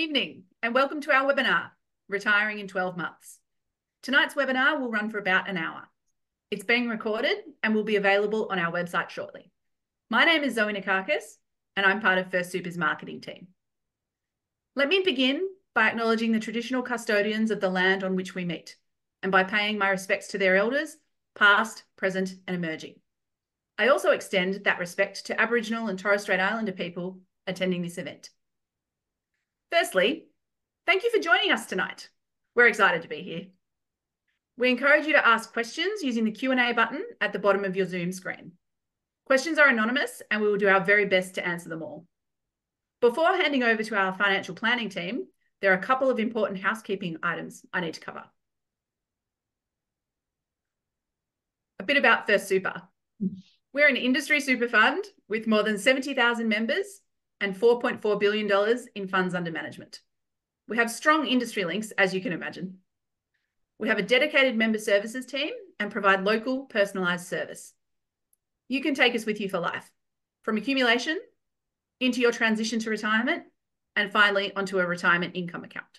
evening and welcome to our webinar, Retiring in 12 Months. Tonight's webinar will run for about an hour. It's being recorded and will be available on our website shortly. My name is Zoe Nikakis and I'm part of First Super's marketing team. Let me begin by acknowledging the traditional custodians of the land on which we meet and by paying my respects to their elders, past, present and emerging. I also extend that respect to Aboriginal and Torres Strait Islander people attending this event. Firstly, thank you for joining us tonight. We're excited to be here. We encourage you to ask questions using the Q&A button at the bottom of your Zoom screen. Questions are anonymous and we will do our very best to answer them all. Before handing over to our financial planning team, there are a couple of important housekeeping items I need to cover. A bit about First Super. We're an industry super fund with more than 70,000 members and $4.4 billion in funds under management. We have strong industry links, as you can imagine. We have a dedicated member services team and provide local personalised service. You can take us with you for life, from accumulation into your transition to retirement, and finally onto a retirement income account.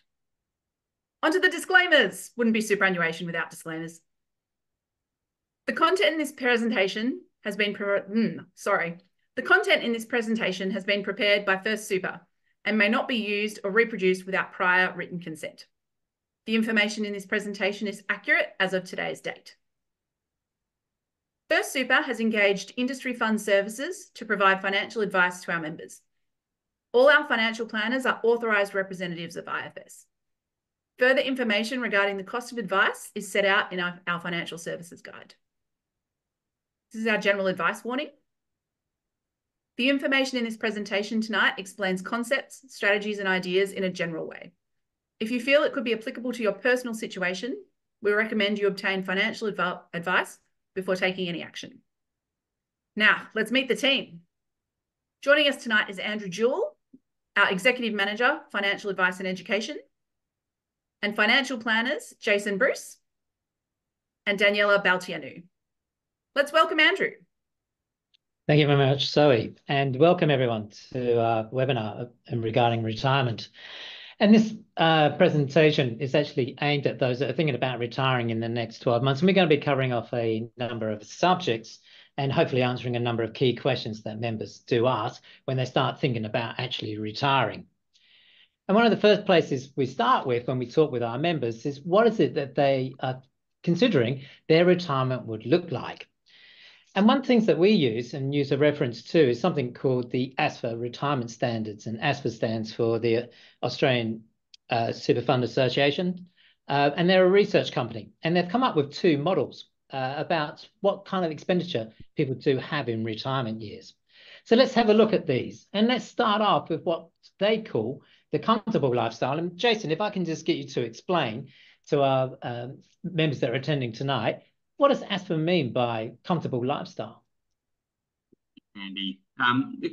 Onto the disclaimers. Wouldn't be superannuation without disclaimers. The content in this presentation has been The content in this presentation has been prepared by First Super and may not be used or reproduced without prior written consent. The information in this presentation is accurate as of today's date. First Super has engaged industry fund services to provide financial advice to our members. All our financial planners are authorised representatives of IFS. Further information regarding the cost of advice is set out in our financial services guide. This is our general advice warning. The information in this presentation tonight explains concepts, strategies and ideas in a general way. If you feel it could be applicable to your personal situation, we recommend you obtain financial advice before taking any action. Now, let's meet the team. Joining us tonight is Andrew Jewell, our Executive Manager, Financial Advice and Education, and financial planners, Jason Bruce and Daniela Baltianu. Let's welcome Andrew. Thank you very much, Zoe, and welcome everyone to our webinar regarding retirement. And this presentation is actually aimed at those that are thinking about retiring in the next 12 months. And we're going to be covering off a number of subjects and hopefully answering a number of key questions that members do ask when they start thinking about actually retiring. And one of the first places we start with when we talk with our members is what is it that they are considering their retirement would look like? And one thing that we use and use a reference to is something called the ASFA retirement standards. And ASFA stands for the Australian Super Fund Association. And they're a research company. And they've come up with two models about what kind of expenditure people do have in retirement years. So let's have a look at these. And let's start off with what they call the comfortable lifestyle. And Jason, if I can just get you to explain to our members that are attending tonight, what does ASFA mean by comfortable lifestyle? Andy,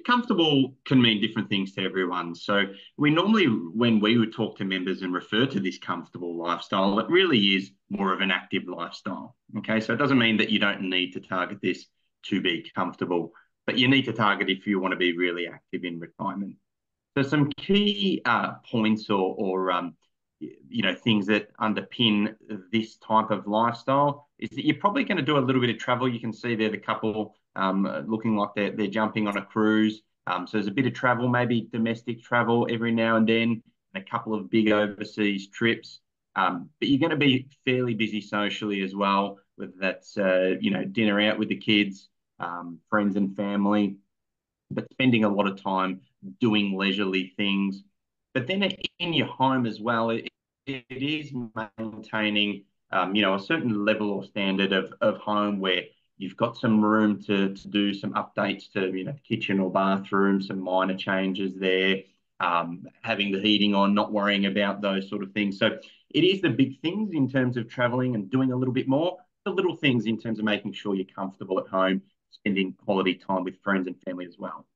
comfortable can mean different things to everyone. So we normally, when we would talk to members and refer to this comfortable lifestyle, it really is more of an active lifestyle. Okay, so it doesn't mean that you don't need to target this to be comfortable, but you need to target if you want to be really active in retirement. So some key points or things that underpin this type of lifestyle is that you're probably going to do a little bit of travel. You can see there the couple looking like they're jumping on a cruise. So there's a bit of travel, maybe domestic travel every now and then, and a couple of big overseas trips. But you're going to be fairly busy socially as well, whether that's dinner out with the kids, friends and family, but spending a lot of time doing leisurely things. But then in your home as well, it is maintaining, a certain level or standard of home where you've got some room to do some updates to, the kitchen or bathroom, some minor changes there, having the heating on, not worrying about those sort of things. So it is the big things in terms of traveling and doing a little bit more, the little things in terms of making sure you're comfortable at home, spending quality time with friends and family as well.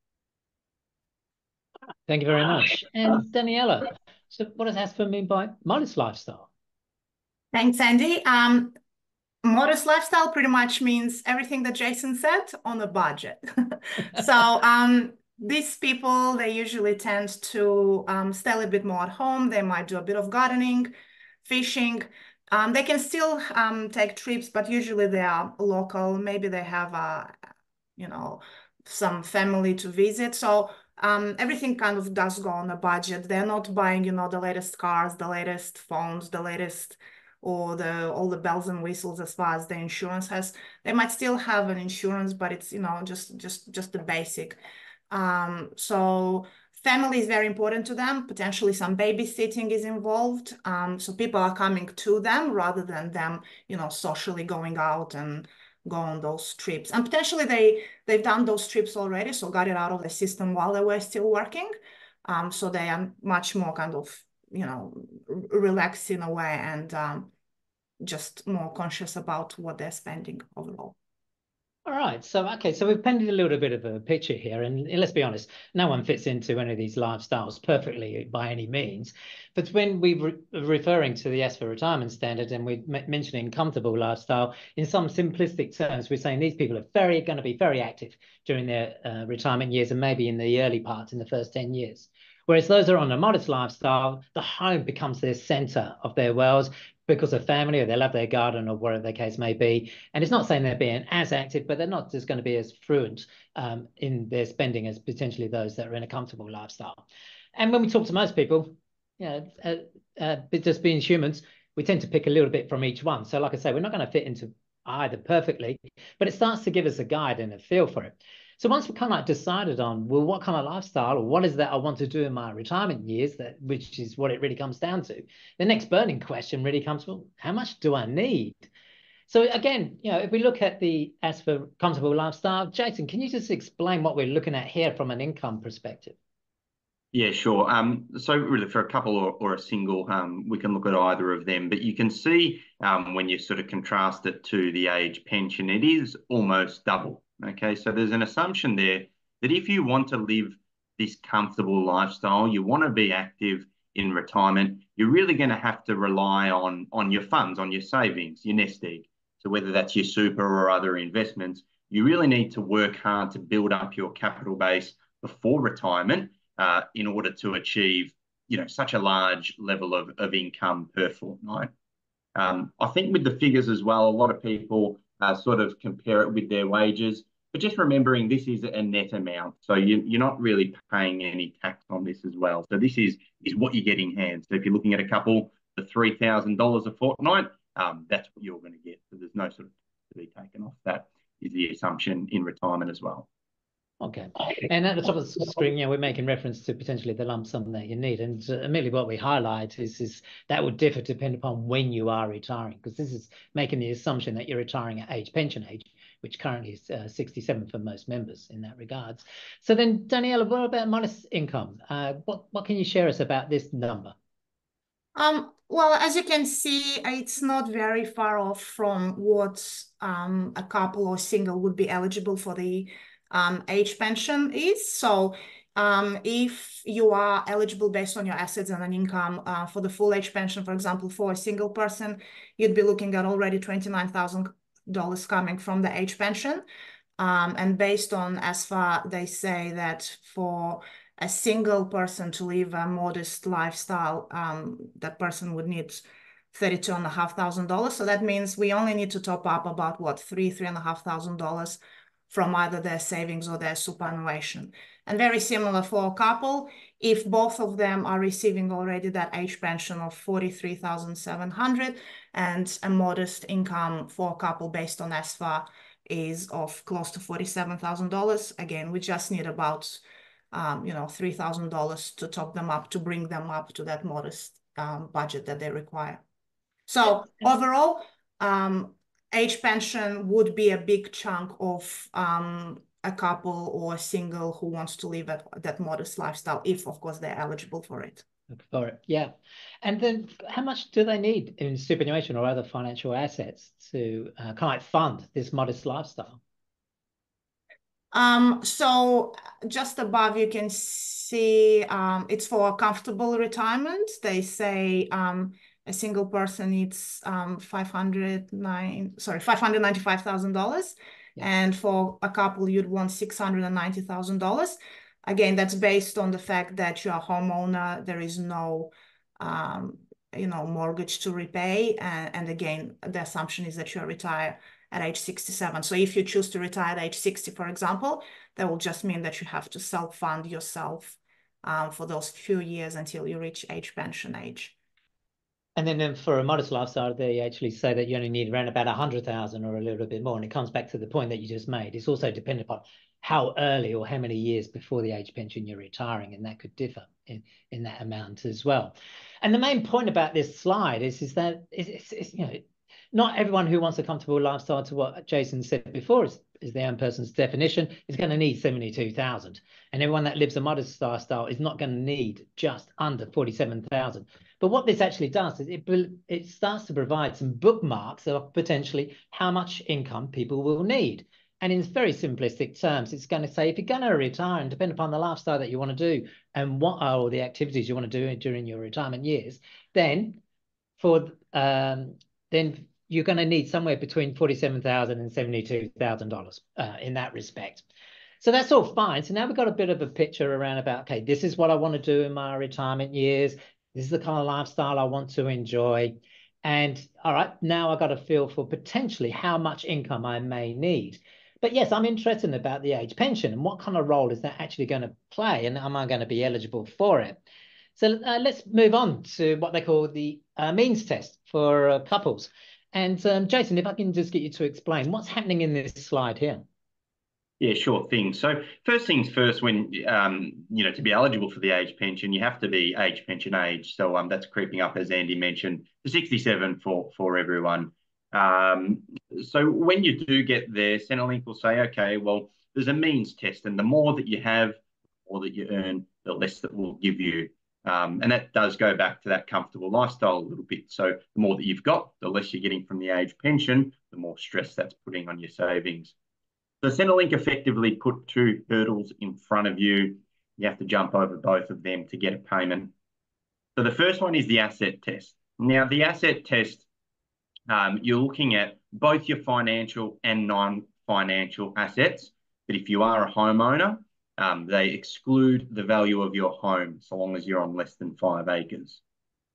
Thank you very much. And Daniela, so what does ASFA mean by modest lifestyle? Thanks, Andy. Modest lifestyle pretty much means everything that Jason said on a budget. So these people, they usually tend to stay a little bit more at home. They might do a bit of gardening, fishing. They can still take trips, but usually they are local. Maybe they have some family to visit. So everything kind of does go on a budget. They're not buying, the latest cars, the latest phones, the latest or all the bells and whistles as far as the insurance has. They might still have an insurance, but it's, just the basic. So family is very important to them. Potentially some babysitting is involved. So people are coming to them rather than them, socially going out and go on those trips. And potentially they've done those trips already, so got it out of the system while they were still working. So they are much more kind of, relaxed in a way and just more conscious about what they're spending overall. All right. So, okay. So we've painted a little bit of a picture here. And let's be honest, no one fits into any of these lifestyles perfectly by any means. But when we're referring to the S for retirement standard and we're mentioning comfortable lifestyle, in some simplistic terms, we're saying these people are going to be very active during their retirement years and maybe in the early parts in the first 10 years. Whereas those that are on a modest lifestyle, the home becomes their center of their world because of family or they love their garden or whatever the case may be. And it's not saying they're being as active, but they're not just going to be as fluent in their spending as potentially those that are in a comfortable lifestyle. And when we talk to most people, just being humans, we tend to pick a little bit from each one. So like I say, we're not going to fit into either perfectly, but it starts to give us a guide and a feel for it. So once we kind of decided on, well, what kind of lifestyle or what is that I want to do in my retirement years, which is what it really comes down to, the next burning question really comes, well, how much do I need? So again, if we look at the as for comfortable lifestyle, Jason, can you just explain what we're looking at here from an income perspective? Yeah, sure. So really for a couple or a single, we can look at either of them, but you can see when you sort of contrast it to the age pension, it is almost double. Okay, so there's an assumption there that if you want to live this comfortable lifestyle, you want to be active in retirement, you're really going to have to rely on your funds, on your savings, your nest egg. So whether that's your super or other investments, you really need to work hard to build up your capital base before retirement in order to achieve, such a large level of income per fortnight. I think with the figures as well, a lot of people sort of compare it with their wages, but just remembering this is a net amount. So you're not really paying any tax on this as well. So this is what you get in hand. So if you're looking at a couple for $3,000 a fortnight, that's what you're going to get. So there's no sort of to be taken off. That is the assumption in retirement as well. Okay. And at the top of the screen, we're making reference to potentially the lump sum that you need. And immediately what we highlight is that would differ depending upon when you are retiring, because this is making the assumption that you're retiring at pension age, which currently is 67 for most members in that regards. So then, Daniela, what about modest income? What can you share us about this number? Well, as you can see, it's not very far off from what a couple or single would be eligible for the age pension is. So if you are eligible based on your assets and an income for the full age pension, for example, for a single person, you'd be looking at already $29,000 coming from the age pension. And based on ASFA, they say that for a single person to live a modest lifestyle, that person would need $32,500. So that means we only need to top up about what, $3,500 from either their savings or their superannuation. And very similar for a couple, if both of them are receiving already that age pension of $43,700 and a modest income for a couple based on ASFA is of close to $47,000. Again, we just need about $3,000 to top them up, to bring them up to that modest budget that they require. So overall, age pension would be a big chunk of a couple or a single who wants to live that modest lifestyle, if of course they're eligible for it. For it, yeah. And then how much do they need in superannuation or other financial assets to kind of fund this modest lifestyle? So just above you can see it's for a comfortable retirement. They say a single person needs $595,000, yeah. And for a couple you'd want $690,000. Again, that's based on the fact that you're a homeowner. There is no, mortgage to repay. And again, the assumption is that you'll retire at age 67. So if you choose to retire at age 60, for example, that will just mean that you have to self-fund yourself for those few years until you reach age pension age. And then for a modest lifestyle, they actually say that you only need around about 100,000 or a little bit more. And it comes back to the point that you just made. It's also dependent upon how early or how many years before the age pension you're retiring, and that could differ in that amount as well. And the main point about this slide is that it's not everyone who wants a comfortable lifestyle, to what Jason said before, is their own person's definition, is going to need 72,000. And everyone that lives a modest lifestyle is not going to need just under 47,000. But what this actually does is it starts to provide some bookmarks of potentially how much income people will need. And in very simplistic terms, it's going to say, if you're going to retire, and depend upon the lifestyle that you want to do and what are all the activities you want to do during your retirement years, then you're going to need somewhere between $47,000 and $72,000 in that respect. So that's all fine. So now we've got a bit of a picture around about, okay, this is what I want to do in my retirement years. This is the kind of lifestyle I want to enjoy. And all right, now I've got a feel for potentially how much income I may need. But yes, I'm interested about the age pension and what kind of role is that actually going to play, and am I going to be eligible for it? So let's move on to what they call the means test for couples. And Jason, if I can just get you to explain what's happening in this slide here. Yeah, sure thing. So first things first, when to be eligible for the age pension, you have to be age pension age. So that's creeping up, as Andy mentioned, to 67 for everyone. So when you do get there, Centrelink will say, okay, well, there's a means test, and the more that you have, the more that you earn, the less that we'll give you. And that does go back to that comfortable lifestyle a little bit. So the more that you've got, the less you're getting from the age pension, the more stress that's putting on your savings. So Centrelink effectively put two hurdles in front of you. You have to jump over both of them to get a payment. So the first one is the asset test. Now, the asset test, you're looking at both your financial and non-financial assets. But if you are a homeowner, they exclude the value of your home so long as you're on less than 5 acres.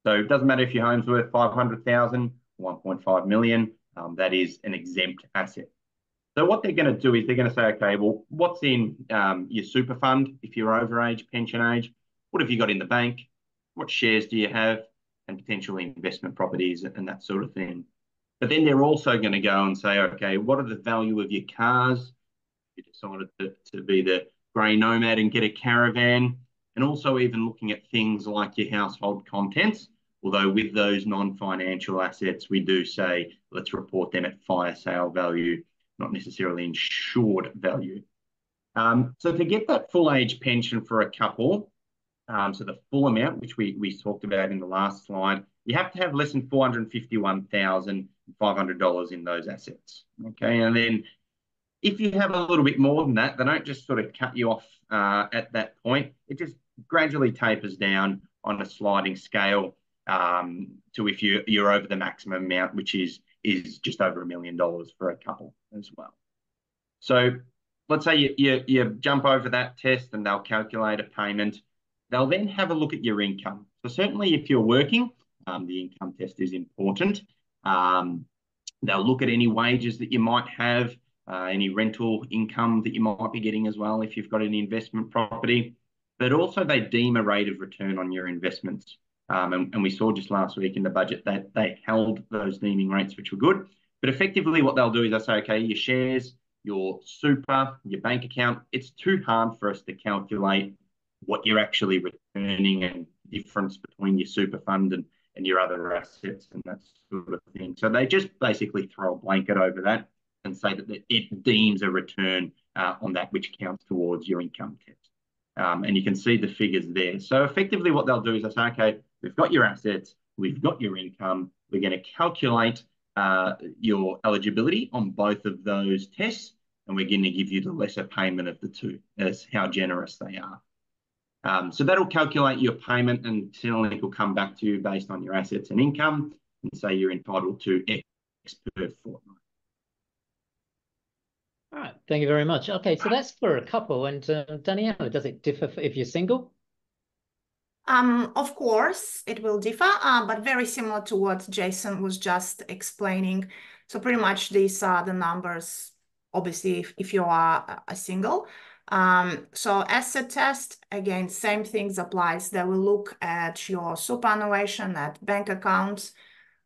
So it doesn't matter if your home's worth 500,000, 1.5 million, that is an exempt asset. So what they're going to do is they're going to say, okay, well, what's in your super fund if you're over age, pension age? What have you got in the bank? What shares do you have? And potentially investment properties and that sort of thing. But then they're also going to go and say, okay, what are the value of your cars? If you decided to be the grey nomad and get a caravan, and also even looking at things like your household contents. Although with those non-financial assets, we do say, let's report them at fire sale value, not necessarily insured value. So to get that full age pension for a couple, so the full amount, which we talked about in the last slide, you have to have less than $451,500 in those assets. Okay, and then if you have a little bit more than that, they don't just sort of cut you off at that point. It just gradually tapers down on a sliding scale to if you're over the maximum amount, which is just over $1 million for a couple as well. So let's say you jump over that test and they'll calculate a payment. They'll then have a look at your income. So certainly if you're working, the income test is important. They'll look at any wages that you might have, any rental income that you might be getting as well if you've got an investment property. But also they deem a rate of return on your investments. And we saw just last week in the budget that they held those deeming rates, which were good. But effectively what they'll do is they'll say, okay, your shares, your super, your bank account, it's too hard for us to calculate what you're actually returning and difference between your super fund and your other assets and that sort of thing. So they just basically throw a blanket over that and say that it deems a return on that which counts towards your income test. And you can see the figures there. So effectively what they'll do is they say, okay, we've got your assets, we've got your income, we're going to calculate your eligibility on both of those tests, and we're going to give you the lesser payment of the two as how generous they are. So that'll calculate your payment, and Centrelink will come back to you based on your assets and income and say you're entitled to X per fortnight. All right, thank you very much. Okay, so that's for a couple. And Daniela, does it differ if you're single? Of course, it will differ, but very similar to what Jason was just explaining. So pretty much these are the numbers, obviously, if you are a single. So asset test, again, same things applies. They will look at your superannuation, at bank accounts,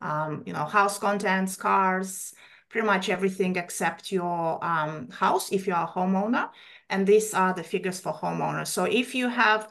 house contents, cars, pretty much everything except your house if you are a homeowner. And these are the figures for homeowners. So if you have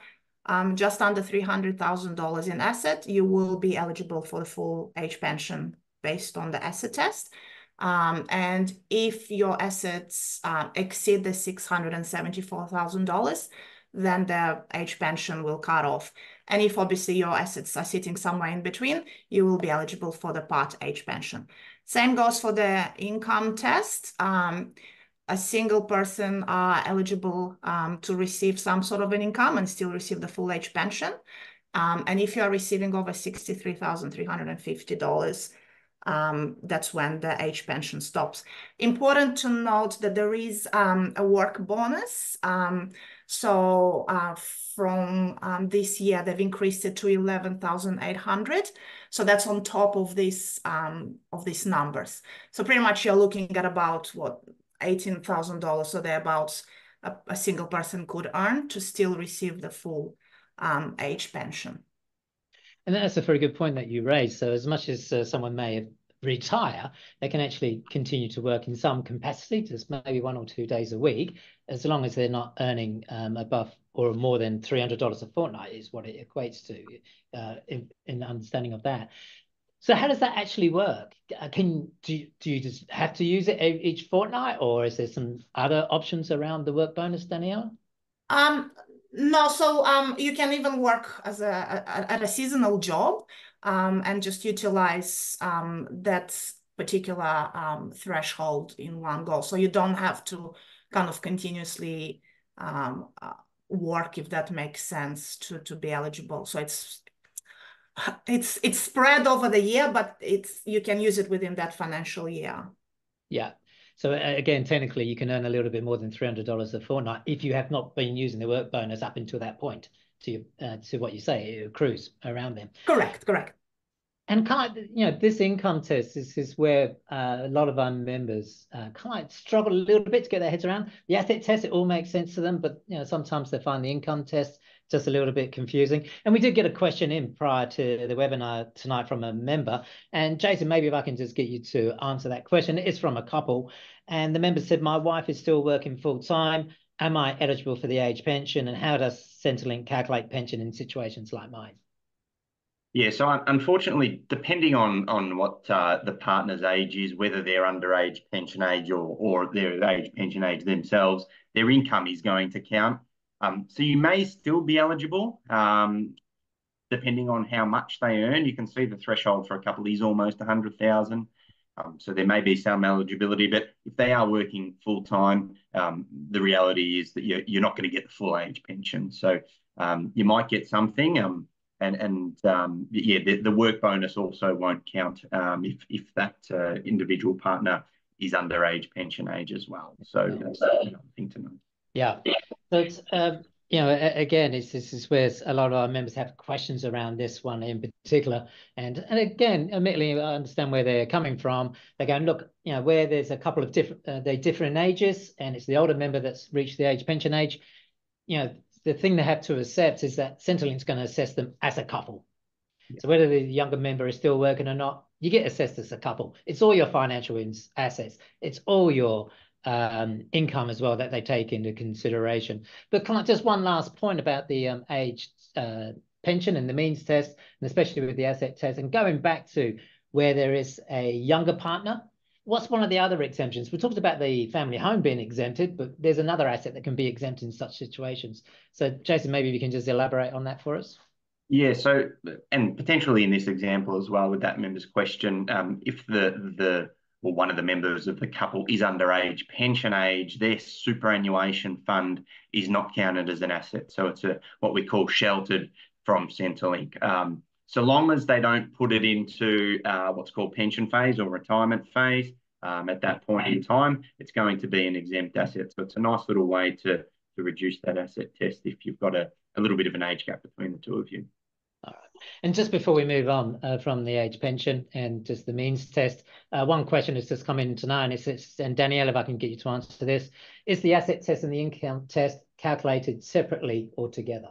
just under $300,000 in asset, you will be eligible for the full age pension based on the asset test. And if your assets exceed the $674,000, then the age pension will cut off. And if obviously your assets are sitting somewhere in between, you will be eligible for the part age pension. Same goes for the income test. A single person are eligible to receive some sort of an income and still receive the full age pension. And if you are receiving over $63,350, that's when the age pension stops. Important to note that there is a work bonus. So from this year, they've increased it to 11,800. So that's on top of these numbers. So pretty much you're looking at about what, $18,000, so thereabouts a single person could earn to still receive the full age pension. And that's a very good point that you raised. So as much as someone may retire, they can actually continue to work in some capacity, just maybe 1 or 2 days a week, as long as they're not earning above or more than $300 a fortnight is what it equates to in understanding of that. So how does that actually work? Do you just have to use it each fortnight, or is there some other options around the work bonus, Danielle? No, so you can even work as at a seasonal job and just utilize that particular threshold in one go. So you don't have to kind of continuously work, if that makes sense, to be eligible. So it's spread over the year, but you can use it within that financial year. Yeah. So again, technically, you can earn a little bit more than $300 a fortnight if you have not been using the work bonus up until that point. To what you say, it accrues around them. Correct. And this income test is where a lot of our members kind of struggle a little bit to get their heads around. The asset test, it all makes sense to them, but sometimes they find the income test just a little bit confusing. And we did get a question in prior to the webinar tonight from a member. And Jason, maybe if I can just get you to answer that question. It's from a couple. And the member said, my wife is still working full time. Am I eligible for the age pension? And how does Centrelink calculate pension in situations like mine? Yeah, so unfortunately, depending on what the partner's age is, whether they're underage pension age or they're age pension age themselves, their income is going to count. So you may still be eligible, depending on how much they earn. You can see the threshold for a couple is almost 100,000. So there may be some eligibility, but if they are working full time, the reality is that you're not going to get the full age pension. So you might get something. The work bonus also won't count if that individual partner is underage pension age as well. So that's another thing to know. Yeah. So it's again, this is where a lot of our members have questions around this one in particular. And again, admittedly, I understand where they're coming from. They're going, look, where there's a couple of different, they differ in ages, and it's the older member that's reached the age pension age. The thing they have to accept is that Centrelink's going to assess them as a couple. Yeah. So whether the younger member is still working or not, you get assessed as a couple. It's all your financial assets. It's all your income as well that they take into consideration. But just one last point about the age pension and the means test, and especially with the asset test, and going back to where there is a younger partner. What's one of the other exemptions? We talked about the family home being exempted, but there's another asset that can be exempt in such situations. So, Jason, maybe you can just elaborate on that for us. Yeah, so, and potentially in this example as well with that member's question, if one of the members of the couple is underage pension age, their superannuation fund is not counted as an asset. So it's what we call sheltered from Centrelink. So long as they don't put it into what's called pension phase or retirement phase, at that point in time, it's going to be an exempt asset. So it's a nice little way to reduce that asset test if you've got a little bit of an age gap between the two of you. All right. And just before we move on from the age pension and just the means test, one question has just come in tonight, and and Danielle, if I can get you to answer this, is the asset test and the income test calculated separately or together?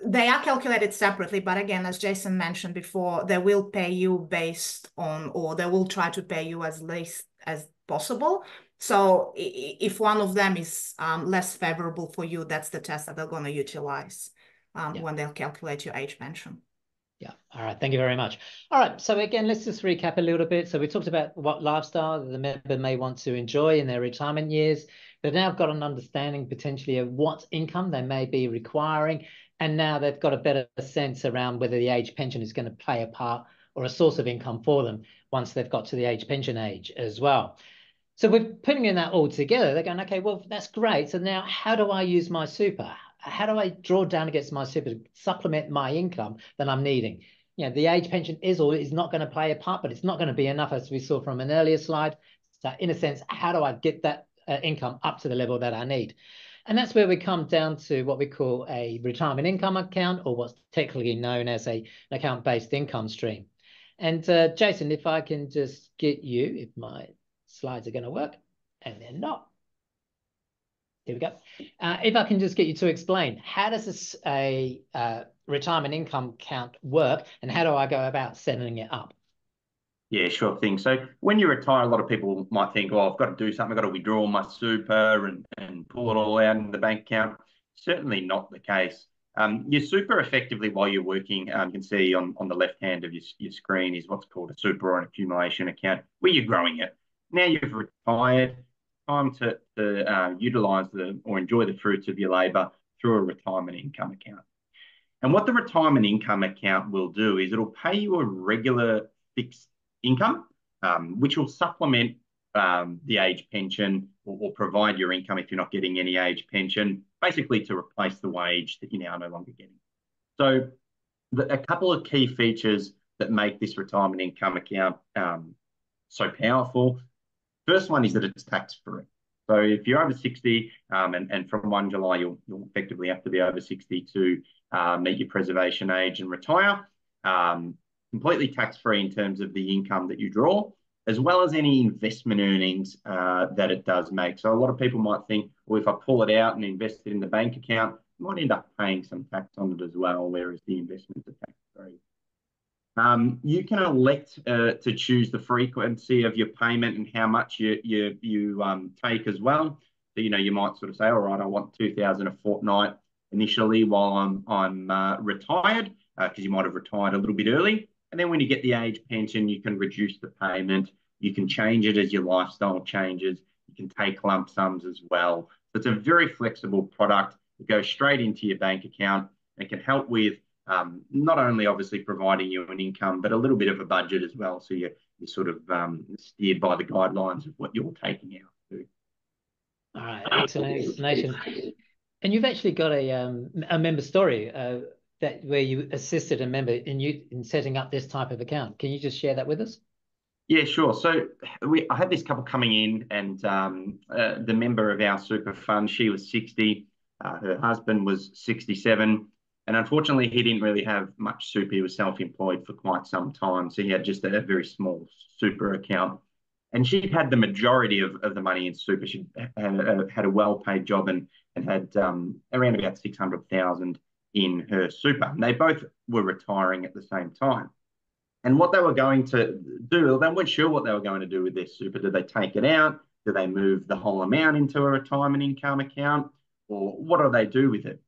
They are calculated separately, but again, as Jason mentioned before, they will pay you based on, or they will try to pay you as least as possible. So if one of them is less favorable for you, that's the test that they're going to utilize when they'll calculate your age pension. Yeah. All right. Thank you very much. All right. So again, let's just recap a little bit. So we talked about what lifestyle the member may want to enjoy in their retirement years. They've now got an understanding potentially of what income they may be requiring. And now they've got a better sense around whether the age pension is going to play a part or a source of income for them once they've got to the age pension age as well. So we're putting in that all together. They're going, okay, well, that's great. So now how do I use my super? How do I draw down against my super to supplement my income that I'm needing? You know, the age pension is or is not going to play a part, but it's not going to be enough, as we saw from an earlier slide. So in a sense, how do I get that income up to the level that I need? And that's where we come down to what we call a retirement income account, or what's technically known as an account-based income stream. And Jason, if I can just get you, if my slides are going to work, and they're not. Here we go. If I can just get you to explain, how does a retirement income account work, and how do I go about setting it up? Yeah, sure thing. So when you retire, a lot of people might think, oh, I've got to do something. I've got to withdraw my super and pull it all out in the bank account. Certainly not the case. Your super effectively while you're working, you can see on the left hand of your screen is what's called a super or an accumulation account where you're growing it. Now you've retired, time to utilise or enjoy the fruits of your labour through a retirement income account. And what the retirement income account will do is it'll pay you a regular fixed income, which will supplement the age pension or provide your income if you're not getting any age pension, basically to replace the wage that you're now no longer getting. So a couple of key features that make this retirement income account so powerful. First one is that it's tax-free. So if you're over 60, and from 1 July, you'll effectively have to be over 60 to meet your preservation age and retire. Completely tax-free in terms of the income that you draw, as well as any investment earnings that it does make. So a lot of people might think, well, if I pull it out and invest it in the bank account, I might end up paying some tax on it as well, whereas the investments are tax-free. You can elect to choose the frequency of your payment and how much you take as well. So, you might sort of say, all right, I want 2,000 a fortnight initially while I'm retired, because you might have retired a little bit early. And then when you get the age pension, you can reduce the payment. You can change it as your lifestyle changes. You can take lump sums as well. So it's a very flexible product. It goes straight into your bank account. It can help with not only obviously providing you an income, but a little bit of a budget as well. So you're sort of steered by the guidelines of what you're taking out to. All right, excellent explanation. And you've actually got a member story where you assisted a member in setting up this type of account. Can you just share that with us? Yeah, sure. So I had this couple coming in, and the member of our super fund, she was 60, her husband was 67. And unfortunately, he didn't really have much super. He was self-employed for quite some time. So he had just a very small super account. And she had the majority of the money in super. She had a well-paid job and had around about 600,000 in her super. And they both were retiring at the same time. And what they were going to do, they weren't sure what they were going to do with their super. Did they take it out? Do they move the whole amount into a retirement income account? Or what do they do with it?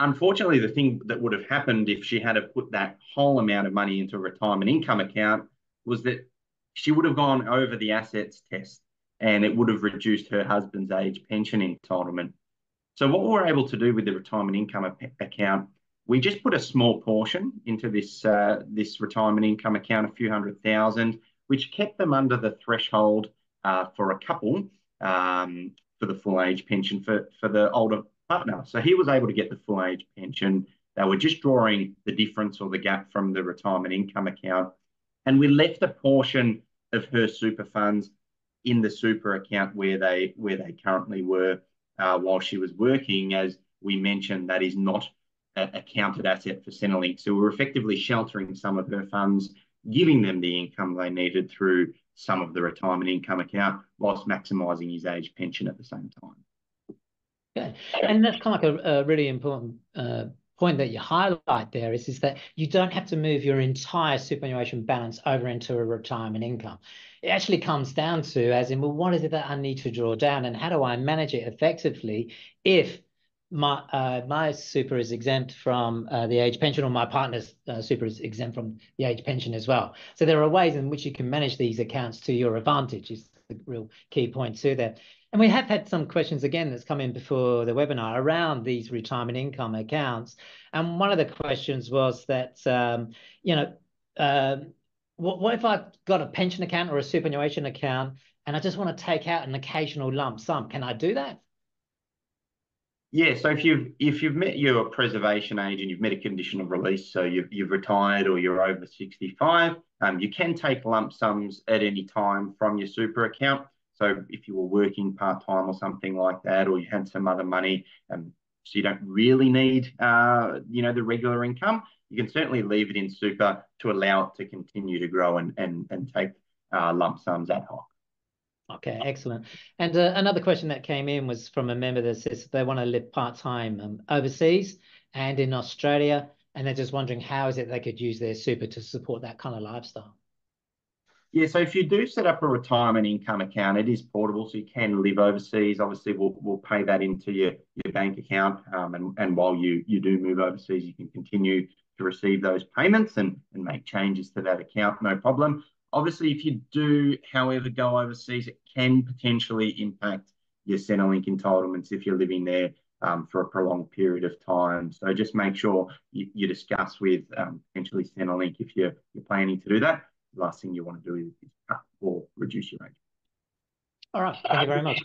Unfortunately, the thing that would have happened if she had to put that whole amount of money into a retirement income account was that she would have gone over the assets test, and it would have reduced her husband's age pension entitlement. So what we're able to do with the retirement income account, we just put a small portion into this retirement income account, a few $100,000, which kept them under the threshold for a couple for the full age pension for the older partner. So he was able to get the full age pension. They were just drawing the difference or the gap from the retirement income account. And we left a portion of her super funds in the super account where they currently were while she was working. As we mentioned, that is not a counted asset for Centrelink. So we're effectively sheltering some of her funds, giving them the income they needed through some of the retirement income account, whilst maximising his age pension at the same time. Okay, and that's kind of like a really important point that you highlight there is that you don't have to move your entire superannuation balance over into a retirement income. It actually comes down to, as in, well, what is it that I need to draw down, and how do I manage it effectively if my super is exempt from the age pension, or my partner's super is exempt from the age pension as well. So there are ways in which you can manage these accounts to your advantage, is the real key point to that. And we have had some questions again that's come in before the webinar around these retirement income accounts. And one of the questions was that, what if I've got a pension account or a superannuation account and I just want to take out an occasional lump sum? Can I do that? Yeah, so if you've met your preservation age and you've met a condition of release, so you've retired or you're over 65, you can take lump sums at any time from your super account. So if you were working part-time or something like that, or you had some other money, so you don't really need the regular income, you can certainly leave it in super to allow it to continue to grow and take lump sums ad hoc. Okay, excellent. And another question that came in was from a member that says they want to live part-time overseas and in Australia, and they're just wondering how is it they could use their super to support that kind of lifestyle. Yeah, so if you do set up a retirement income account, it is portable, so you can live overseas. Obviously, we'll pay that into your bank account, and while you do move overseas, you can continue to receive those payments and make changes to that account, no problem. Obviously, if you do, however, go overseas, it can potentially impact your Centrelink entitlements if you're living there for a prolonged period of time. So just make sure you discuss with potentially Centrelink if you're planning to do that. The last thing you want to do is cut or reduce your age. All right, thank you very much.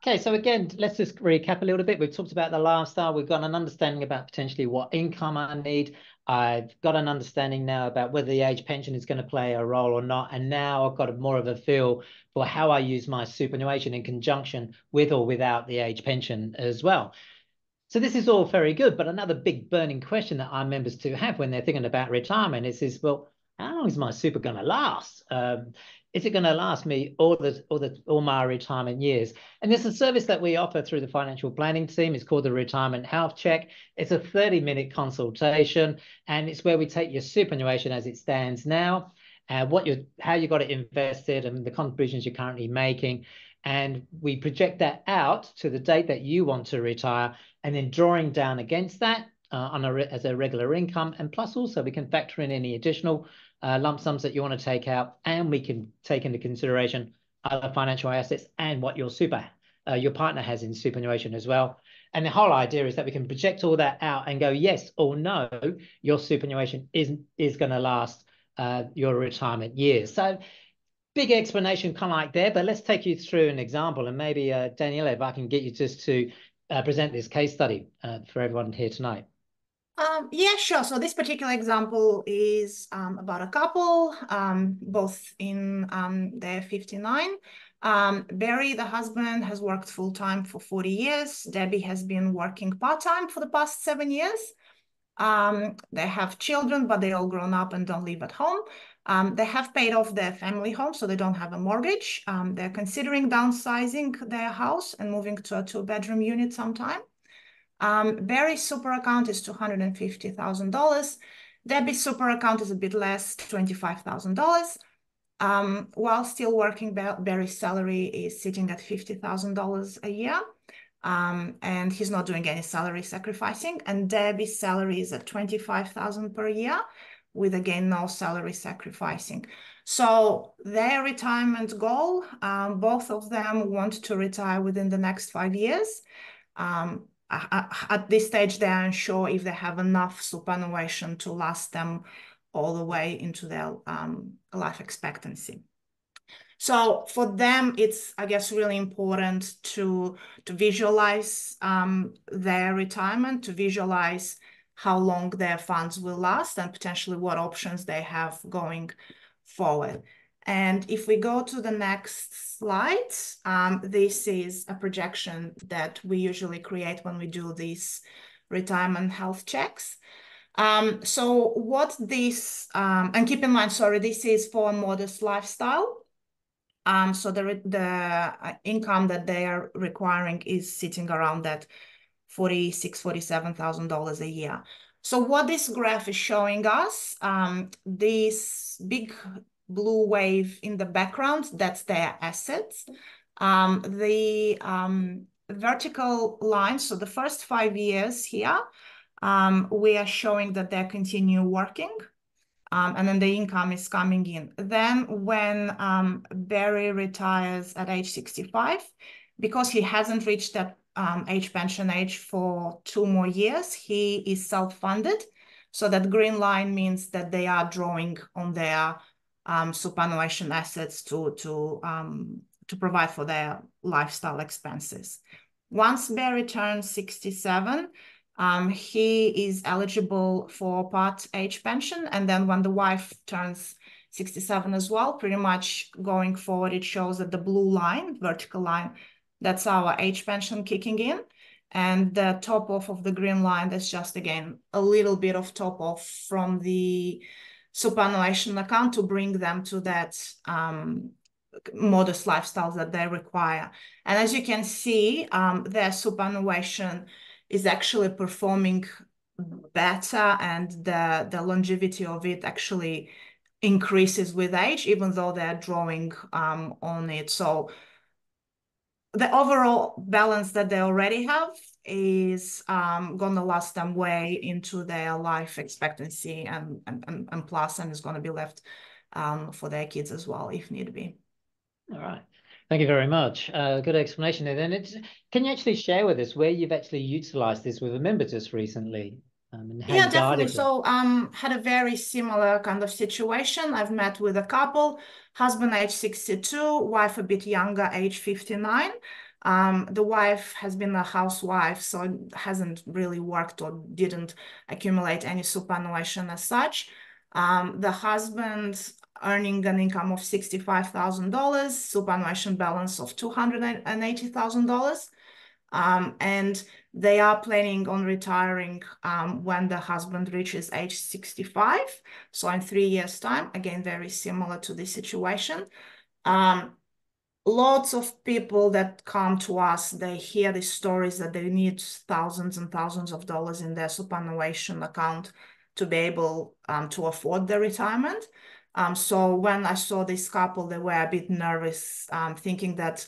Okay, so again, let's just recap a little bit. We've talked about the lifestyle. We've got an understanding about potentially what income I need. I've got an understanding now about whether the age pension is going to play a role or not. And now I've got more of a feel for how I use my superannuation in conjunction with or without the age pension as well. So this is all very good, but another big burning question that our members do have when they're thinking about retirement is, well, how long is my super going to last? Is it going to last me all my retirement years? And there's a service that we offer through the financial planning team. It's called the Retirement Health Check. It's a 30-minute consultation, and it's where we take your superannuation as it stands now, how you got it invested, and the contributions you're currently making. And we project that out to the date that you want to retire, and then drawing down against that as a regular income. And plus also we can factor in any additional lump sums that you want to take out, and we can take into consideration other financial assets and what your partner has in superannuation as well. And the whole idea is that we can project all that out and go yes or no, your superannuation is going to last your retirement years. So big explanation kind of like there, but let's take you through an example, and maybe Daniela, if I can get you just to present this case study for everyone here tonight. Yeah, sure. So this particular example is about a couple, both in their 59. Barry, the husband, has worked full-time for 40 years. Debbie has been working part-time for the past 7 years. They have children, but they all grown up and don't live at home. They have paid off their family home, so they don't have a mortgage. They're considering downsizing their house and moving to a 2-bedroom unit sometime. Barry's super account is $250,000. Debbie's super account is a bit less, $25,000. While still working, Barry's salary is sitting at $50,000 a year. And he's not doing any salary sacrificing. And Debbie's salary is at $25,000 per year, with again no salary sacrificing. So their retirement goal, both of them want to retire within the next 5 years. At this stage, they're unsure if they have enough superannuation to last them all the way into their life expectancy. So for them, it's, I guess, really important to visualize their retirement, to visualize how long their funds will last, and potentially what options they have going forward. And if we go to the next slide, this is a projection that we usually create when we do these retirement health checks. So what this, and keep in mind, sorry, this is for a modest lifestyle. So the income that they are requiring is sitting around that $46,000, $47,000 a year. So what this graph is showing us, this big blue wave in the background, that's their assets. The vertical line, so the first 5 years here, we are showing that they continue working. And then the income is coming in. Then when Barry retires at age 65, because he hasn't reached that age pension age for 2 more years, he is self-funded. So that green line means that they are drawing on their superannuation assets to provide for their lifestyle expenses. Once Barry turns 67, he is eligible for Part H pension. And then when the wife turns 67 as well, pretty much going forward, it shows that the blue line, vertical line, that's our H pension kicking in. And the top off of the green line, that's just, again, a little bit of top off from the superannuation account to bring them to that modest lifestyles that they require. And as you can see, their superannuation is actually performing better, and the longevity of it actually increases with age, even though they're drawing on it. So the overall balance that they already have is going to last them way into their life expectancy and plus, and is going to be left for their kids as well, if need be. All right. Thank you very much. Good explanation there. Then can you actually share with us where you've actually utilized this with a member just recently? And how Yeah, definitely. So had a very similar kind of situation. I've met with a couple, husband age 62, wife a bit younger, age 59. The wife has been a housewife, so hasn't really worked or didn't accumulate any superannuation as such. The husband earning an income of $65,000, superannuation balance of $280,000. And they are planning on retiring when the husband reaches age 65. So in 3 years' time, again, very similar to this situation. Lots of people that come to us, they hear these stories that they need thousands and thousands of dollars in their superannuation account to be able to afford their retirement. So when I saw this couple, they were a bit nervous, thinking that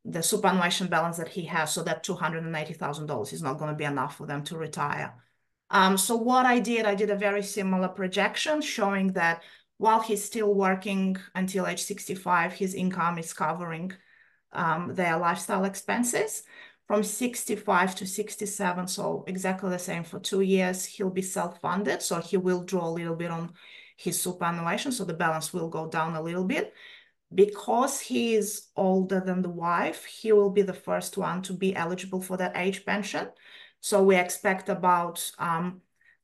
the superannuation balance that he has, so that $280,000 is not going to be enough for them to retire. So what I did a very similar projection showing that while he's still working until age 65, his income is covering their lifestyle expenses. From 65 to 67, so exactly the same for 2 years, he'll be self-funded. So he will draw a little bit on his superannuation, so the balance will go down a little bit. Because he is older than the wife, he will be the first one to be eligible for that age pension. So we expect about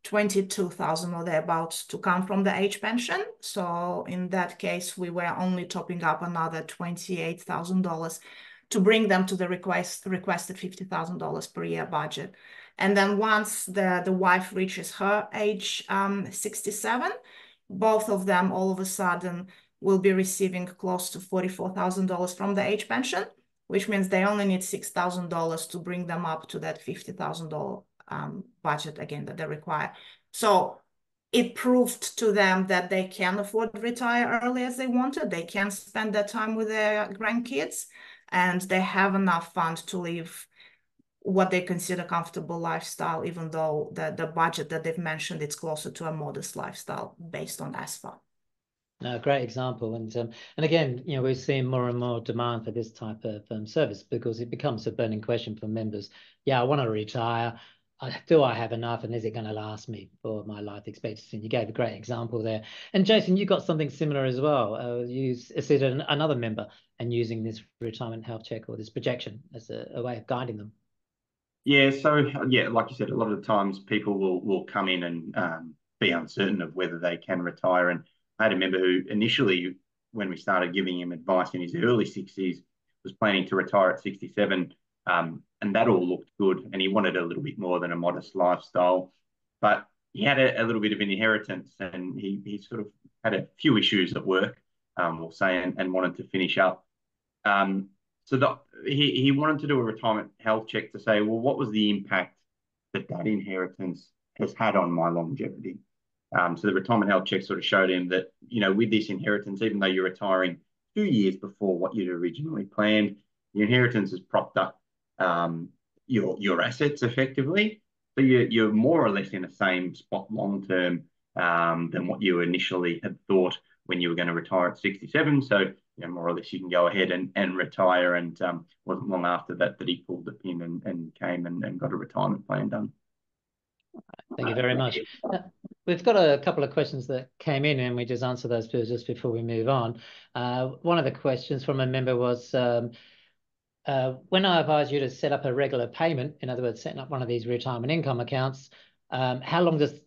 22,000 or thereabouts to come from the age pension. So in that case, we were only topping up another $28,000 to bring them to the requested $50,000 per year budget. And then once the wife reaches her age 67, both of them all of a sudden will be receiving close to $44,000 from the age pension, which means they only need $6,000 to bring them up to that $50,000 budget again that they require. So it proved to them that they can afford to retire early as they wanted. They can spend their time with their grandkids, and they have enough funds to live what they consider comfortable lifestyle, even though the budget that they've mentioned, it's closer to a modest lifestyle based on ASFA. No, great example. And again, we're seeing more and more demand for this type of service because it becomes a burning question for members. Yeah, I want to retire. Do I have enough, and is it going to last me for my life expectancy? And you gave a great example there. And Jason, you got something similar as well. You assisted another member and using this retirement health check or this projection as a way of guiding them. Yeah, so like you said, a lot of the times people will come in and be uncertain of whether they can retire. And I had a member who initially, when we started giving him advice in his early 60s, was planning to retire at 67, and that all looked good, and he wanted a little bit more than a modest lifestyle. But he had a little bit of an inheritance, and he sort of had a few issues at work, we'll say, and wanted to finish up. So he wanted to do a retirement health check to say, well, what was the impact that inheritance has had on my longevity? So the retirement health check sort of showed him that, with this inheritance, even though you're retiring 2 years before what you'd originally planned, the inheritance has propped up your assets effectively. So you're more or less in the same spot long term than what you initially had thought when you were going to retire at 67. So more or less you can go ahead and retire. And wasn't long after that he pulled the pin and came and got a retirement plan done. Thank you very much. We've got a couple of questions that came in, and we just answer those just before we move on. One of the questions from a member was, when I advise you to set up a regular payment, in other words, setting up one of these retirement income accounts, how long does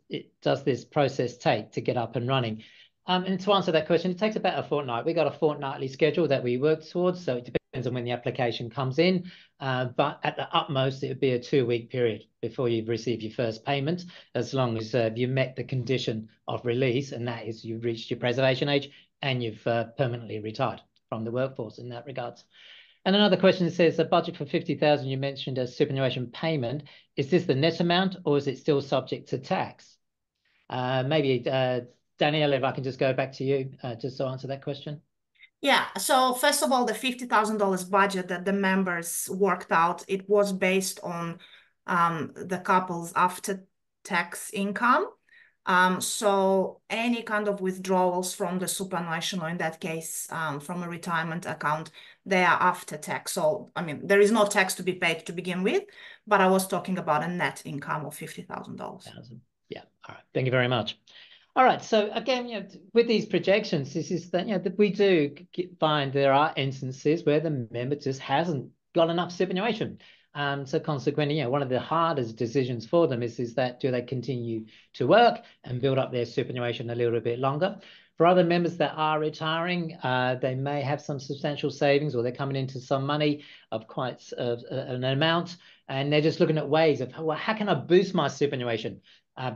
this process take to get up and running? And to answer that question, it takes about a fortnight. We got a fortnightly schedule that we work towards, so it depends on when the application comes in. But at the utmost, it would be a 2-week period before you've received your first payment, as long as you met the condition of release, and that is you've reached your preservation age and you've permanently retired from the workforce in that regards. And another question says, the budget for 50,000 you mentioned as superannuation payment, is this the net amount or is it still subject to tax? Maybe Danielle, if I can just go back to you just to answer that question. Yeah, so first of all, the $50,000 budget that the members worked out, it was based on the couple's after-tax income. So any kind of withdrawals from the superannuation, or in that case, from a retirement account, they are after tax. So, I mean, there is no tax to be paid to begin with, but I was talking about a net income of $50,000. Yeah, all right. Thank you very much. All right, so again, with these projections, this is that that we do find there are instances where the member just hasn't got enough superannuation. So consequently, one of the hardest decisions for them is that do they continue to work and build up their superannuation a little bit longer? For other members that are retiring, they may have some substantial savings, or they're coming into some money of quite an amount, and they're just looking at ways of, well, how can I boost my superannuation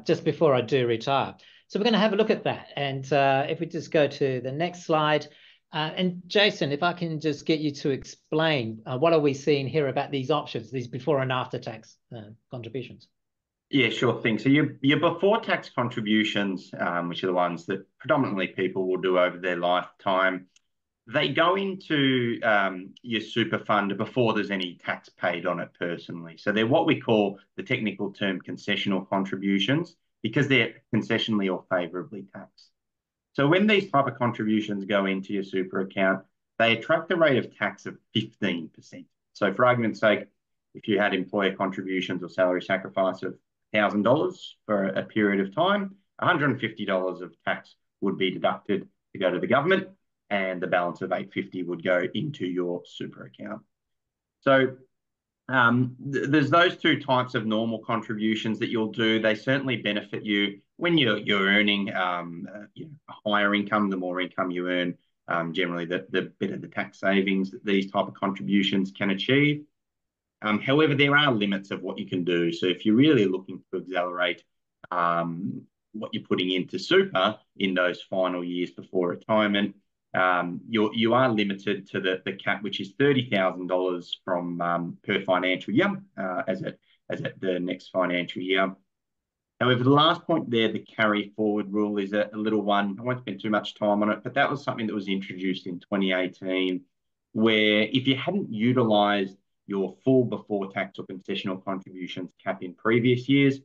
just before I do retire? So we're going to have a look at that. And if we just go to the next slide, and Jason, if I can just get you to explain what are we seeing here about these options, these before and after tax contributions? Yeah, sure thing. So your before tax contributions, which are the ones that predominantly people will do over their lifetime, they go into your super fund before there's any tax paid on it personally. So they're what we call the technical term concessional contributions, because they're concessionally or favourably taxed. So when these type of contributions go into your super account, they attract a rate of tax of 15%. So for argument's sake, if you had employer contributions or salary sacrifice of $1,000 for a period of time, $150 of tax would be deducted to go to the government, and the balance of $850 would go into your super account. So there's those two types of normal contributions that you'll do. They certainly benefit you when you're earning a higher income. The more income you earn, generally the better the tax savings that these type of contributions can achieve. However, there are limits of what you can do. So if you're really looking to accelerate what you're putting into super in those final years before retirement, you are limited to the cap, which is $30,000 from per financial year as at the next financial year. However, the last point there, the carry forward rule, is a little one. I won't spend too much time on it, but that was something that was introduced in 2018, where if you hadn't utilised your full before tax or concessional contributions cap in previous years, it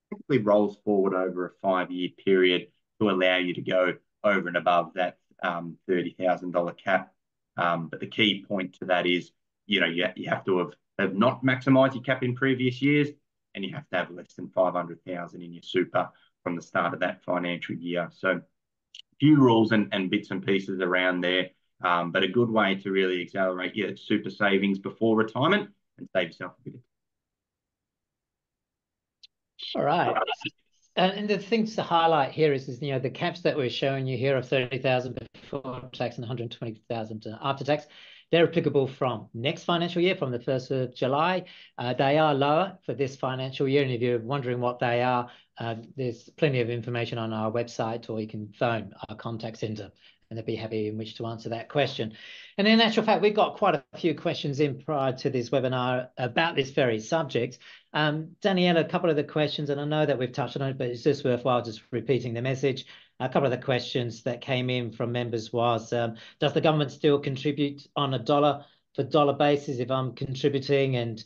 typically rolls forward over a 5-year period to allow you to go over and above that $30,000 cap. But the key point to that is, you have to have not maximised your cap in previous years, and you have to have less than 500,000 in your super from the start of that financial year. So a few rules and bits and pieces around there, but a good way to really accelerate your super savings before retirement and save yourself a bit of time. All right. And the things to highlight here is the caps that we're showing you here of 30,000 before tax and 120,000 after tax. They're applicable from next financial year, from the 1st of July. They are lower for this financial year. And if you're wondering what they are, there's plenty of information on our website, or you can phone our contact centre and they'd be happy in which to answer that question. And in actual fact, we've got quite a few questions in prior to this webinar about this very subject. Danielle, a couple of the questions, and I know that we've touched on it, but it's just worthwhile just repeating the message. A couple of the questions that came in from members was, does the government still contribute on a dollar for dollar basis if I'm contributing? And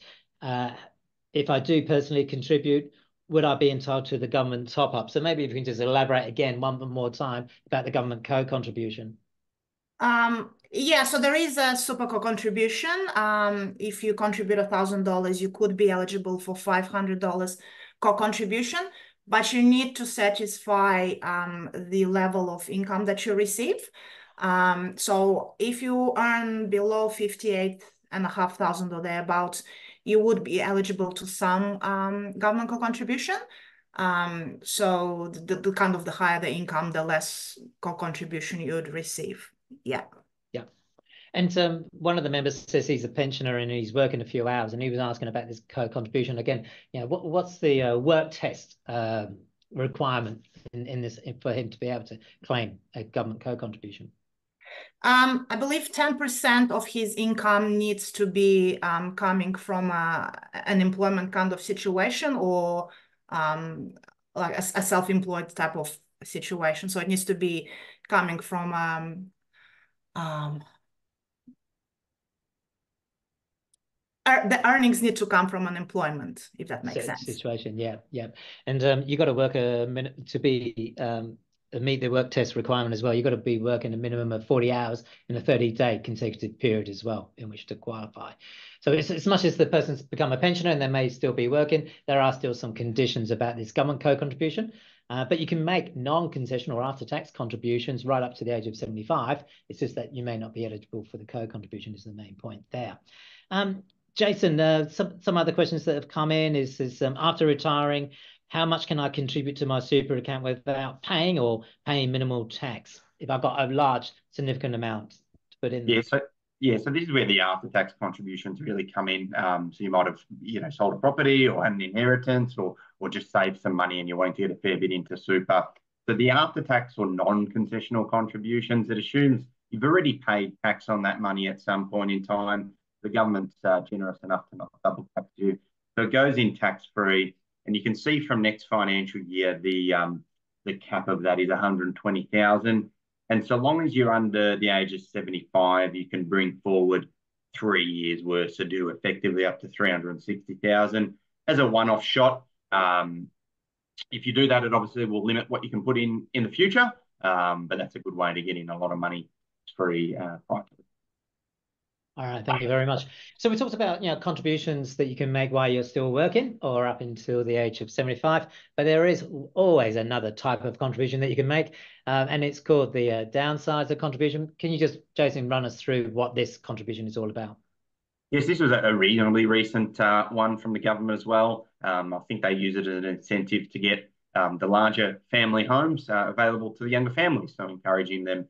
if I do personally contribute, would I be entitled to the government top up? So maybe if you can just elaborate again one more time about the government co-contribution. Yeah, so there is a super co-contribution. If you contribute $1,000, you could be eligible for $500 co-contribution, but you need to satisfy the level of income that you receive. So if you earn below 58,500 or thereabouts, you would be eligible to some government co-contribution. So the kind of the higher the income, the less co-contribution you would receive. Yeah. Yeah. And one of the members says he's a pensioner and he's working a few hours, and he was asking about this co-contribution again. What's the work test requirement in this for him to be able to claim a government co-contribution? I believe 10% of his income needs to be coming from an employment kind of situation, or like a self-employed type of situation. So it needs to be coming from the earnings need to come from unemployment, if that makes sense. Situation, yeah. And you got to work a minute to be meet the work test requirement as well. You've got to be working a minimum of 40 hours in a 30-day consecutive period as well in which to qualify. So it's as much as the person's become a pensioner and they may still be working, there are still some conditions about this government co-contribution. But you can make non-concessional or after-tax contributions right up to the age of 75. It's just that you may not be eligible for the co-contribution is the main point there. Jason, some other questions that have come in is after retiring, how much can I contribute to my super account without paying or paying minimal tax if I've got a large, significant amount to put in there? So this is where the after-tax contributions really come in. So you might have, sold a property or had an inheritance or just saved some money and you want to get a fair bit into super. So the after-tax or non-concessional contributions, it assumes you've already paid tax on that money at some point in time. The government's generous enough to not double tax you. So it goes in tax-free. And you can see from next financial year, the cap of that is 120,000. And so long as you're under the age of 75, you can bring forward 3 years worth to do effectively up to 360,000 as a one-off shot. If you do that, it obviously will limit what you can put in the future. But that's a good way to get in a lot of money free privately. All right, thank you very much. So we talked about contributions that you can make while you're still working or up until the age of 75, but there is always another type of contribution that you can make, and it's called the downsizer contribution. Can you just, Jason, run us through what this contribution is all about? Yes, this was a reasonably recent one from the government as well. I think they use it as an incentive to get the larger family homes available to the younger families, so encouraging them,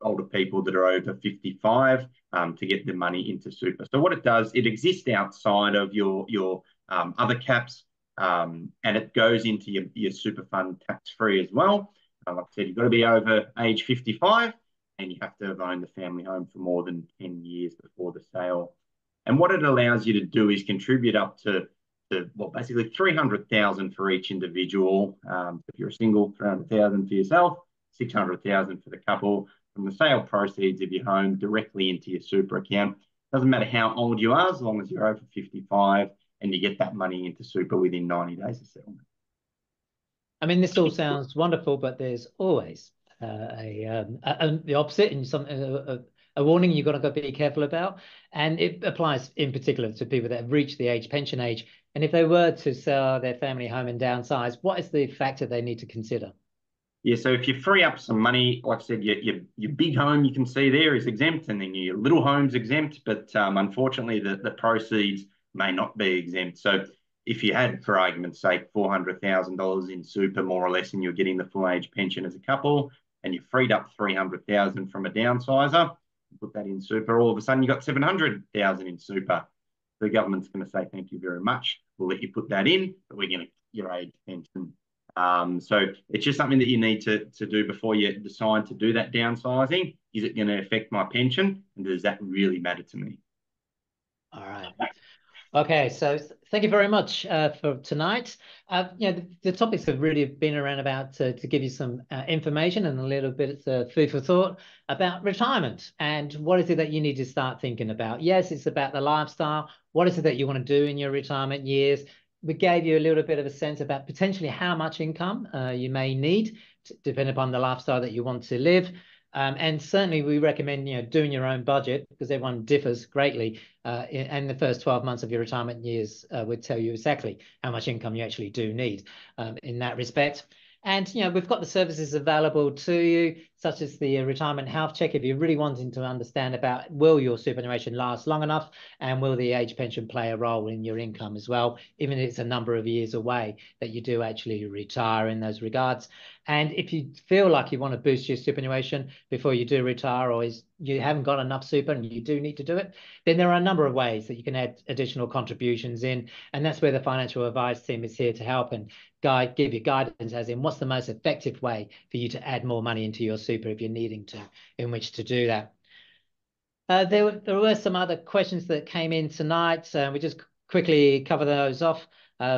older people that are over 55 to get the money into super. So what it does, it exists outside of your other caps, and it goes into your super fund tax-free as well. Like I said, you've got to be over age 55 and you have to have owned the family home for more than 10 years before the sale. And what it allows you to do is contribute up to basically 300,000 for each individual. If you're a single, 300,000 for yourself, 600,000 for the couple, from the sale proceeds of your home directly into your super account. Doesn't matter how old you are, as long as you're over 55 and you get that money into super within 90 days of settlement. I mean, this all sounds wonderful, but there's always the opposite, and a warning you've got to be careful about. And it applies in particular to people that have reached the pension age. And if they were to sell their family home and downsize, what is the factor they need to consider? Yeah, so if you free up some money, like I said, your big home you can see there is exempt, and then your little home's exempt, but unfortunately the proceeds may not be exempt. So if you had, for argument's sake, $400,000 in super, more or less, and you're getting the full age pension as a couple, and you freed up 300,000 from a downsizer, put that in super, all of a sudden you got 700,000 in super. The government's going to say, thank you very much. We'll let you put that in, but we're going to your age pension. So it's just something that you need to do before you decide to do that downsizing. Is it going to affect my pension? And does that really matter to me? All right. Okay, so thank you very much for tonight. The topics have really been around about to give you some information and a little bit of food for thought about retirement and what is it that you need to start thinking about. Yes, it's about the lifestyle. What is it that you want to do in your retirement years? We gave you a little bit of a sense about potentially how much income you may need, depending upon the lifestyle that you want to live. And certainly we recommend, doing your own budget because everyone differs greatly. And the first 12 months of your retirement years would tell you exactly how much income you actually do need in that respect. And, we've got the services available to you, such as the retirement health check, if you're really wanting to understand about will your superannuation last long enough and will the age pension play a role in your income as well, even if it's a number of years away that you do actually retire in those regards. And if you feel like you want to boost your superannuation before you do retire, or you haven't got enough super and you do need to do it, then there are a number of ways that you can add additional contributions in. And that's where the financial advice team is here to help and give you guidance as in what's the most effective way for you to add more money into your super if you're needing to, in which to do that. There were some other questions that came in tonight. We just quickly cover those off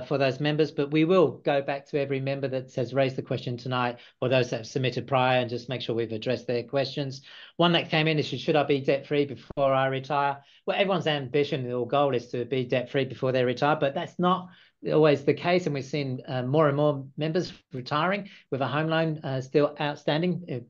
for those members, but we will go back to every member that has raised the question tonight or those that have submitted prior and just make sure we've addressed their questions. One that came in is, should I be debt-free before I retire? Well, everyone's ambition or goal is to be debt-free before they retire, but that's not always the case, and we've seen more and more members retiring with a home loan still outstanding.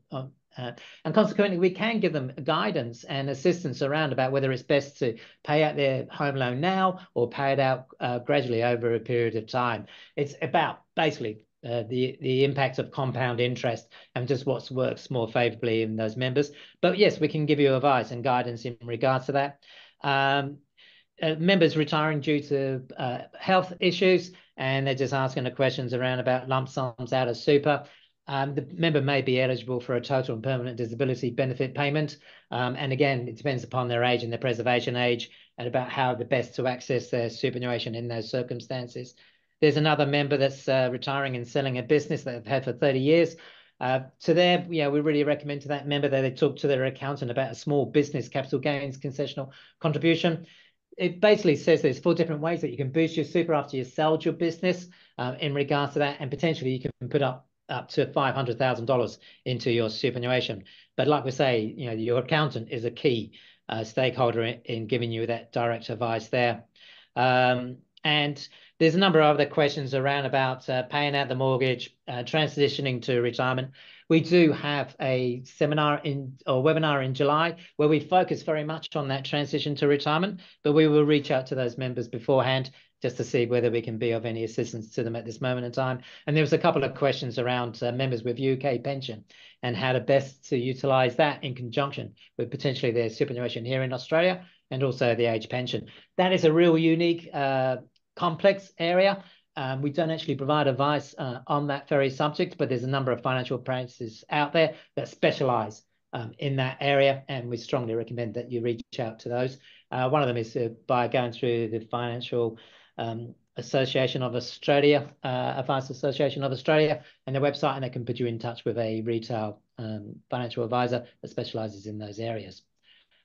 And consequently, we can give them guidance and assistance around about whether it's best to pay out their home loan now or pay it out gradually over a period of time. It's about basically the impact of compound interest and just what works more favorably in those members. But yes, we can give you advice and guidance in regards to that. Members retiring due to health issues, and they're just asking the questions around about lump sums out of super. The member may be eligible for a total and permanent disability benefit payment. And again, it depends upon their age and their preservation age and about how the best to access their superannuation in those circumstances. There's another member that's retiring and selling a business that they've had for 30 years. To them, we really recommend to that member that they talk to their accountant about a small business capital gains concessional contribution. It basically says there's 4 different ways that you can boost your super after you sold your business in regards to that, and potentially you can put up to $500,000 into your superannuation. But like we say, your accountant is a key stakeholder in giving you that direct advice there. And there's a number of other questions around about paying out the mortgage, transitioning to retirement. We do have a seminar or webinar in July where we focus very much on that transition to retirement, but we will reach out to those members beforehand just to see whether we can be of any assistance to them at this moment in time. And there was a couple of questions around members with UK pension and how to best to utilise that in conjunction with potentially their superannuation here in Australia and also the age pension. That is a real unique, complex area. We don't actually provide advice on that very subject, but there's a number of financial practices out there that specialise in that area, and we strongly recommend that you reach out to those. One of them is by going through the Financial Association of Australia, Advice Association of Australia, and their website, and they can put you in touch with a retail financial advisor that specialises in those areas.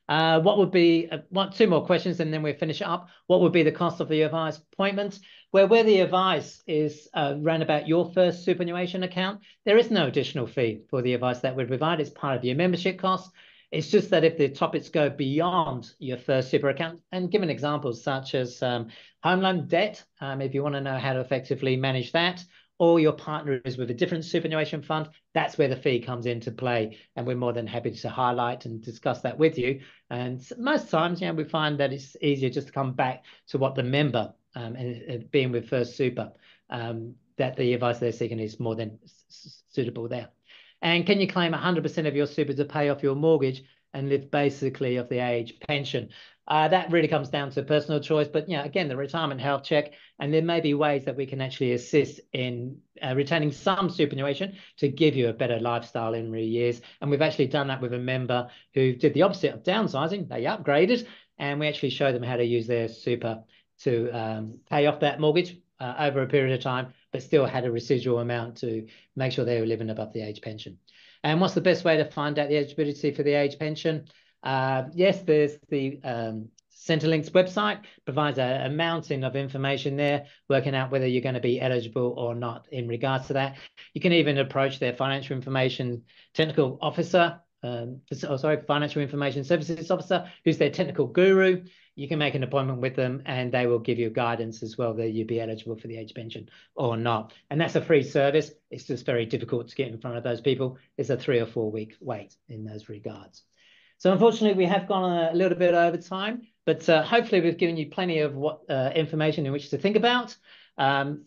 What would be 2 more questions and then we'll finish it up. What would be the cost of the advice appointment? Where the advice is run about your first superannuation account, there is no additional fee for the advice that we provide. It's part of your membership cost. It's just that if the topics go beyond your first super account, and given examples such as home loan debt, if you want to know how to effectively manage that, or your partner is with a different superannuation fund, that's where the fee comes into play. And we're more than happy to highlight and discuss that with you. And most times, we find that it's easier just to come back to what the member, and being with First Super, that the advice they're seeking is more than suitable there. And can you claim 100% of your super to pay off your mortgage? and live basically off the age pension. That really comes down to personal choice, but again, the retirement health check, and there may be ways that we can actually assist in retaining some superannuation to give you a better lifestyle in years. And we've actually done that with a member who did the opposite of downsizing. They upgraded, and we actually showed them how to use their super to pay off that mortgage over a period of time, but still had a residual amount to make sure they were living above the age pension. And what's the best way to find out the eligibility for the age pension? Yes, there's the Centrelink's website, provides a mountain of information there, working out whether you're going to be eligible or not in regards to that. You can even approach their financial information technical officer, financial information services officer, who's their technical guru. You can make an appointment with them and they will give you guidance as well that you'd be eligible for the age pension or not. And that's a free service. It's just very difficult to get in front of those people. It's a 3 or 4 week wait in those regards. So unfortunately, we have gone a little bit over time, but hopefully we've given you plenty of information in which to think about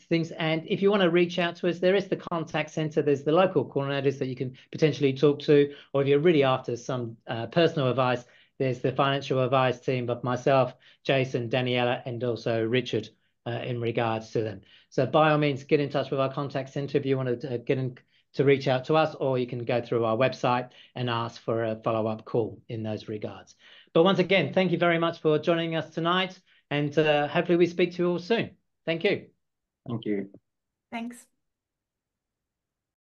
things. And if you want to reach out to us, there is the contact centre. There's the local coordinators that you can potentially talk to, or if you're really after some personal advice, there's the financial advice team of myself, Jason, Daniela, and also Richard in regards to them. So by all means, get in touch with our contact centre if you want to get in to reach out to us, or you can go through our website and ask for a follow-up call in those regards. But once again, thank you very much for joining us tonight, and hopefully we speak to you all soon. Thank you. Thank you. Thanks.